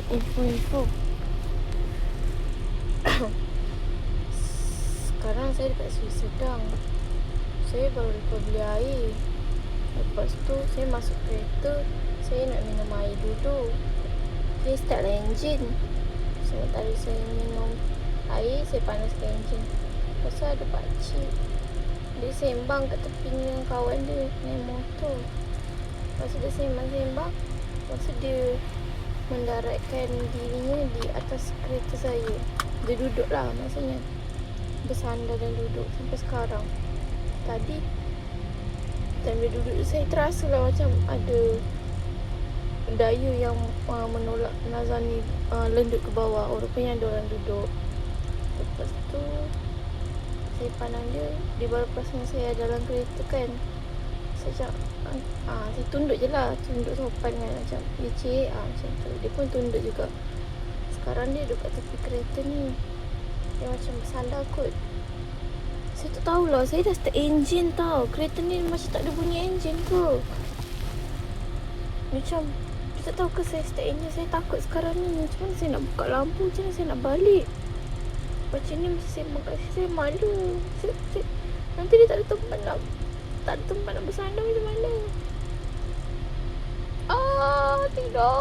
info-info. Sekarang saya dekat Seri Sedang. Saya baru lepas beli air. Lepas tu saya masuk kereta. Saya nak minum air dulu. Saya startlah enjin. Sementara saya minum air, saya panaskan enjin. Lepas tu ada pakcik, dia sembang kat tepi dengan kawan dia naik motor. Lepas tu dia sembang-sembang. Lepas tu dia mendaratkan dirinya di atas kereta saya. Dia duduk lah, maksudnya bersandar dan duduk sampai sekarang. Tadi time dia duduk tu, saya terasa lah macam ada daya yang menolak Nazani lendut ke bawah. Rupanya ada orang duduk. Lepas tu saya pandang dia, dia baru perasan saya dalam kereta kan. Saya cakap, saya tunduk je lah, tunduk sopan kan, macam dia cik, macam tu. Dia pun tunduk juga. Sekarang dia duduk kat tepi kereta ni, dia macam bersandar kot. Saya tak tahulah, saya dah start enjin tau. Kereta ni macam tak ada bunyi enjin ke. Macam saya tak tahu ke saya start enjin. Saya takut sekarang ni. Macam mana saya nak buka lampu, macam mana saya nak balik. Macam ni mesti saya makasih, saya malu. Nanti dia tak ada tempat nak bersandar, macam mana. Tidak.